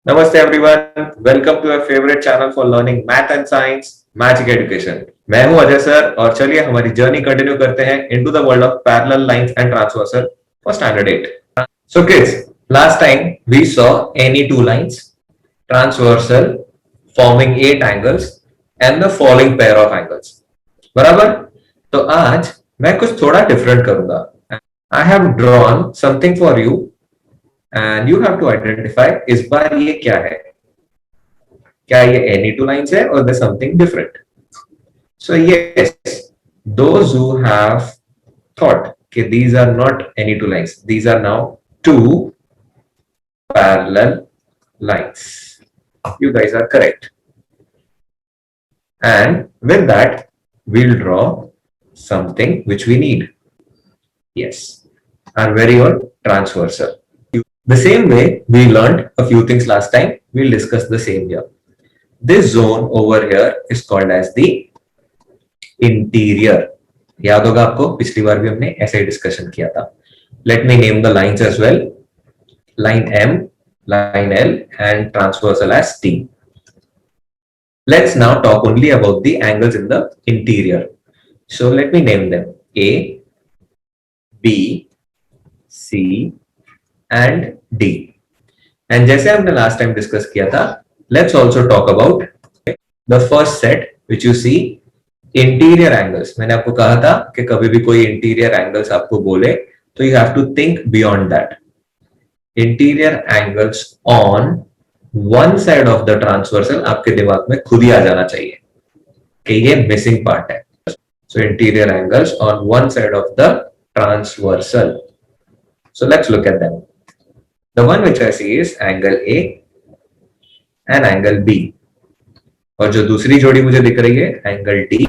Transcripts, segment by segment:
Namaste everyone. Welcome to our favorite channel for learning math and science, Magic Education. मैं हूं Ajay sir और चलिए हमारी जर्नी कंटिन्यू करते हैं into the world of parallel lines and transversal for standard 8. So kids, last time we saw any two lines, transversal forming 8 angles and the following pair of angles. बराबर? तो आज मैं कुछ थोड़ा डिफरेंट करूंगा. I have drawn something for you and you have to identify इस बार ये क्या है. क्या ये any two lines है or there's something different? So yes, those who have thought that these are not any two lines, these are now two parallel lines. You guys are correct. And with that, we'll draw something which we need. Yes, our very own transversal. The same way we learned a few things last time, we'll discuss the same here. This zone over here is called as the interior. याद होगा आपको पिछली बार भी हमने ऐसे ही discussion किया था. Let me name the lines as well. Line M, line L and transversal as T. Let's now talk only about the angles in the interior. So let me name them A, B, C and D. And जैसे हमने last time discuss किया था, let's also talk about the first set which you see interior angles. मैंने आपको कहा था कि कभी भी कोई इंटीरियर एंगल्स आपको बोले तो you have to think beyond that. Interior angles on one side of the transversal आपके दिमाग में खुद ही आ जाना चाहिए कि ये मिसिंग पार्ट है. So interior angles on one side of the transversal. So let's look at them. The one which I see is angle A and angle B. और जो दूसरी जोड़ी मुझे दिख रही है angle D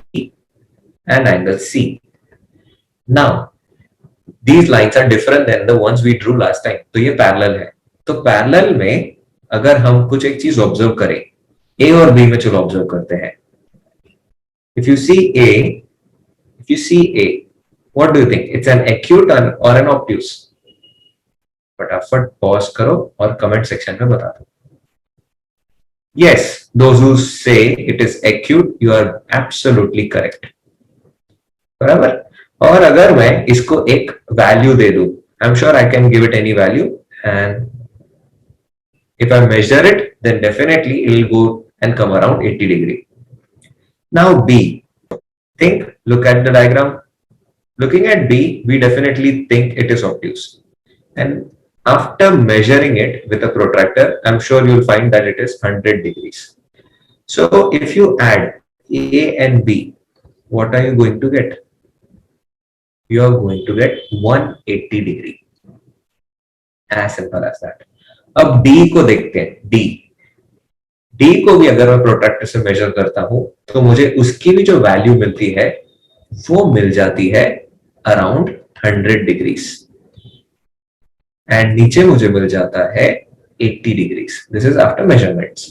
and angle C. Now these lines are different than the ones we drew last time. तो ये पैरेलल है. तो पैरेलल में अगर हम कुछ एक चीज ऑब्जर्व करें, ए और बी में चलो ऑब्जर्व करते हैं. If you see a what do you think? It's an acute और एन ऑब्ट्यूस? फटाफट पॉज करो और कमेंट सेक्शन में बता दो. Yes, those who say it is acute, you are absolutely correct. बराबर. और अगर मैं इसको एक वैल्यू दे दूं, I'm sure I can give it any value, and if I measure it, then definitely it will go and come around 80 degree. Now B. Think, look at the diagram. Looking at B, we definitely think it is obtuse. And after measuring it with a protractor, I'm sure you'll find that it is 100 degrees. So if you add A and B, what are you going to get? You are going to get 180 degree. As simple as that. अब D को देखते हैं. D को भी अगर मैं protractor से major करता हूं तो मुझे उसकी भी जो वैल्यू मिलती है वो मिल जाती है अराउंड 100 डिग्रीज. एंड नीचे मुझे मिल जाता है 80 degrees. This is after measurements.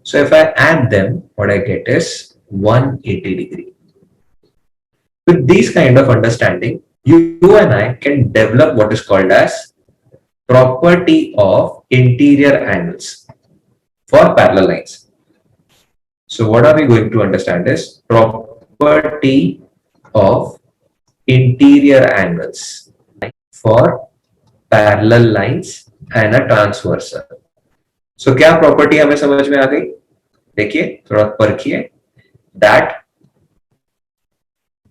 So if I add them, what I get is 180 degree. With these kind of understanding, you and I can develop what is called as property of interior angles for parallel lines. So what are we going to understand is property of interior angles for parallel lines and a transversal. So क्या property हमें समझ में आ गई? देखिए थोड़ा परखिए. That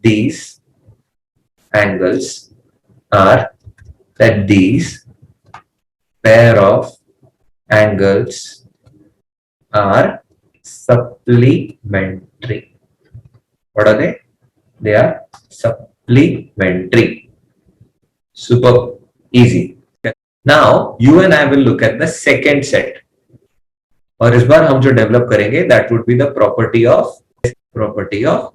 these angles are that these pair of angles are supplementary. What are they? They are supplementary. Super easy. Now you and I will look at the second set. और इस बार हम जो डेवलप करेंगे that would be the property of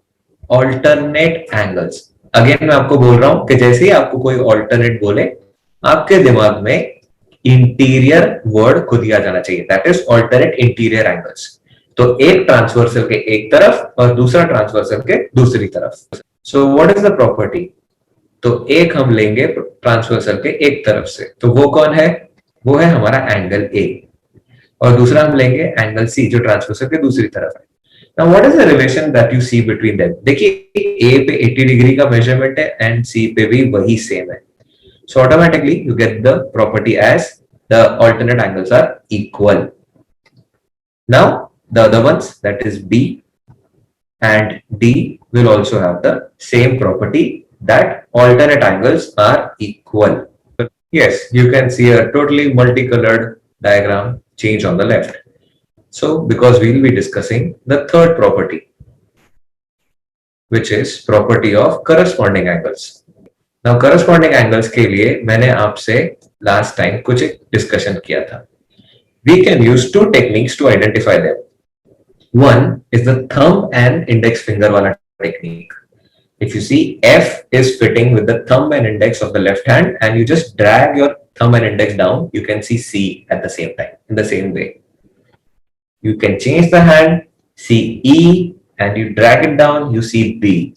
alternate angles. Again मैं आपको बोल रहा हूं कि जैसे ही आपको कोई alternate बोले आपके दिमाग में इंटीरियर वर्ड खुद ही आ जाना चाहिए. That is alternate interior angles. तो एक ट्रांसवर्सल के एक तरफ और दूसरा ट्रांसवर्सल के दूसरी तरफ. So what is the property? तो एक हम लेंगे ट्रांसवर्सल के एक तरफ से. तो वो कौन है? वो है हमारा एंगल ए. और दूसरा हम लेंगे एंगल सी जो ट्रांसवर्सल के दूसरी तरफ है. Now what is the relation that you see between them? देखिए A पे 80 डिग्री का मेजरमेंट है एंड C पे भी वही सेम है. So automatically you get the property as the alternate angles are equal. Now the other ones, that is B and D, will also have the same property, that alternate angles are equal. Yes, you can see a totally multicolored diagram change on the left. So because we'll be discussing the third property, which is property of corresponding angles. Now corresponding angles के लिए मैंने आपसे last time कुछ एक discussion किया था. We can use two techniques to identify them. One is the thumb and index finger वाला technique. If you see F is fitting with the thumb and index of the left hand and you just drag your thumb and index down, you can see C at the same time, in the same way. You can change the hand, see E, and you drag it down, you see B.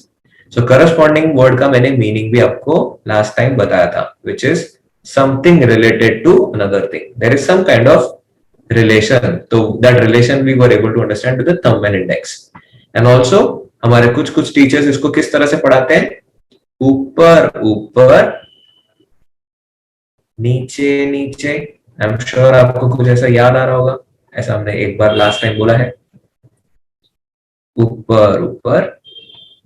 So corresponding word का मैंने meaning भी आपको last time बताया था, which is something related to another thing. There is some kind of relation. So that relation we were able to understand with the thumb and index. And also हमारे कुछ कुछ teachers इसको किस तरह से पढ़ाते हैं, ऊपर ऊपर नीचे नीचे. आई एम श्योर आपको कुछ ऐसा याद आ रहा होगा, ऐसा हमने एक बार लास्ट टाइम बोला है, ऊपर ऊपर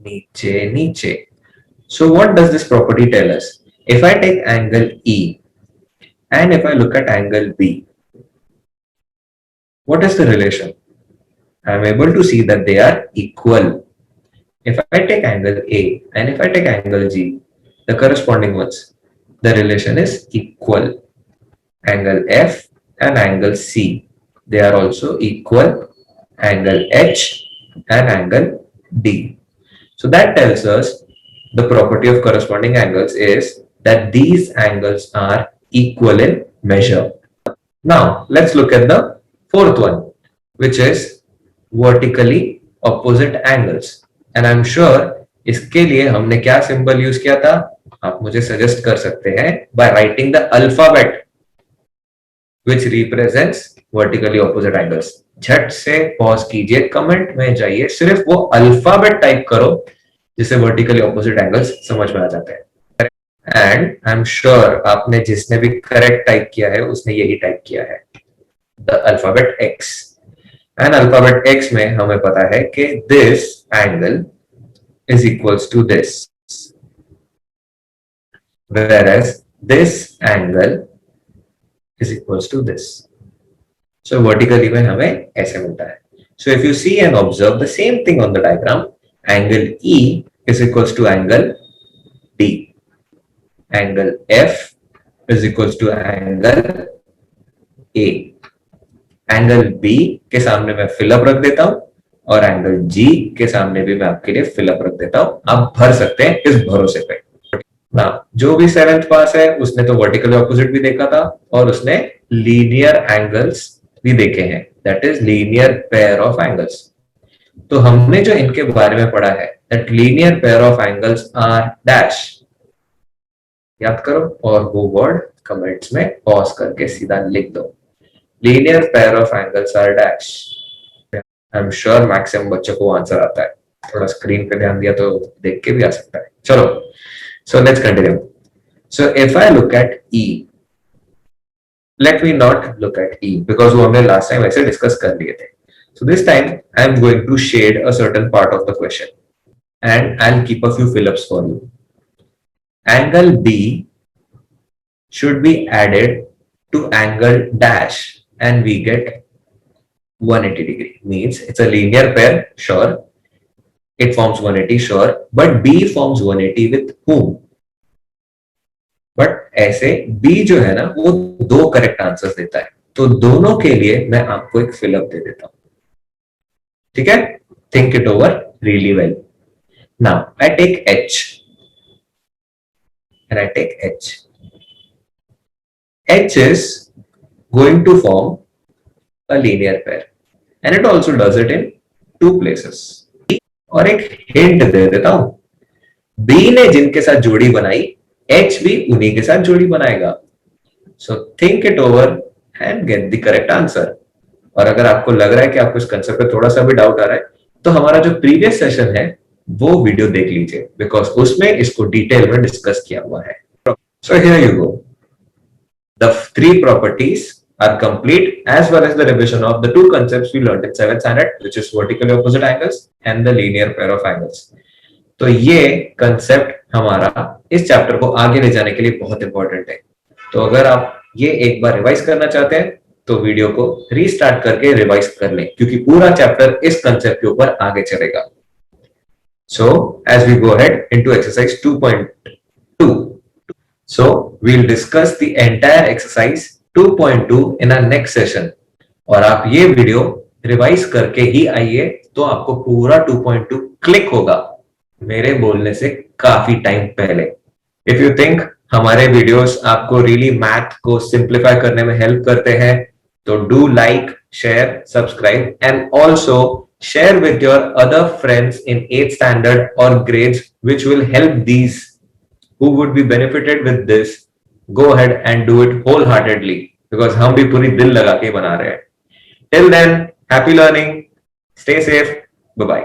नीचे नीचे. So what does this property tell us? If I take angle E and if I look at angle B, what is the relation? I am able to see that they are equal. If I take angle A and if I take angle G, the corresponding ones, the relation is equal. Angle F and angle C, they are also equal. Angle H and angle D. So that tells us the property of corresponding angles is that these angles are equal in measure. Now let's look at the fourth one, which is vertically opposite angles. And I'm sure इसके लिए हमने क्या symbol use किया था, आप मुझे suggest कर सकते हैं by writing the alphabet which represents vertically opposite angles. झट से पॉज कीजिए, कमेंट में जाइए, सिर्फ वो अल्फाबेट टाइप करो जिसे वर्टिकली ऑपोजिट एंगल्स समझ में आ जाते हैं. एंड आई एम श्योर आपने जिसने भी करेक्ट टाइप किया है उसने यही टाइप किया है, the alphabet X. And alphabet X में हमें पता है कि this angle is equals to this, whereas this angle is equals to this. So vertically में हमें ऐसे मिलता है. So if you see and observe the same thing on the diagram, angle E is equals to angle D. Angle F is equals to angle A. Angle B के सामने मैं fill up रख देता हूं और एंगल G के सामने भी मैं आपके लिए फिलअप रख देता हूं. आप भर सकते हैं इस भरोसे पे. ना जो भी 7th पास है उसने तो वर्टिकल ऑपोजिट भी देखा था और उसने लीनियर एंगल्स भी देखे हैं, that is linear pair of angles. तो हमने जो इनके बारे में पढ़ा है that linear pair of angles are dash, याद करो और वो वर्ड कमेंट्स में पॉज करके सीधा लिख दो. Linear pair of angles are dash. I am sure maximum बच्चों को आंसर आता है, थोड़ा स्क्रीन पे ध्यान दिया तो देख के भी आ सकता है. चलो, so let's continue. So if I look at E, let me not look at E because वो हमने last time ऐसे discuss कर लिए थे. So this time I am going to shade a certain part of the question and I'll keep a few fill-ups for you. Angle B should be added to angle dash and we get 180 degree. Means it's a linear pair, sure. It forms 180, sure, but B forms 180 with whom? But ऐसे B जो है ना वो दो correct answers देता है, तो दोनों के लिए मैं आपको एक फिलअप दे देता हूं. ठीक है, think it over really well. Now I take H and I take H. H is going to form a linear pair and it also does it in two places. और एक हिंट दे देता हूं, B ने जिनके साथ जोड़ी बनाई H भी उन्हीं के साथ जोड़ी बनाएगा. So think it over and get the correct answer. और अगर आपको लग रहा है कि आपको इस कंसेप्ट पे थोड़ा सा भी डाउट आ रहा है, तो हमारा जो प्रीवियस सेशन है वो वीडियो देख लीजिए, बिकॉज उसमें इसको डिटेल में डिस्कस किया हुआ है. So here you go. The three properties are complete, as well as the revision of the two concepts we learned in 7th standard, which is vertically opposite angles and the linear pair of angles. तो ये concept हमारा इस chapter को आगे ले जाने के लिए बहुत इंपॉर्टेंट है. तो अगर आप ये एक बार रिवाइज करना चाहते हैं तो वीडियो को रीस्टार्ट करके रिवाइज कर लें, क्योंकि पूरा चैप्टर इस कंसेप्ट के ऊपर आगे चलेगा. So as we go ahead into exercise 2.2, so we'll discuss the entire exercise 2.2 in our next session. और आप ये वीडियो रिवाइज करके ही आइए तो आपको पूरा 2.2 क्लिक होगा मेरे बोलने से काफी टाइम पहले. इफ यू थिंक हमारे वीडियोस आपको रियली मैथ को सिंप्लीफाई करने में हेल्प करते हैं, तो do like, share, subscribe and also share with your other friends in 8th standard or grades, which will help these who would be benefited with this. Go ahead and do it wholeheartedly, because हम भी पूरी दिल लगा के बना रहे हैं. Till then, happy learning, stay safe, bye bye.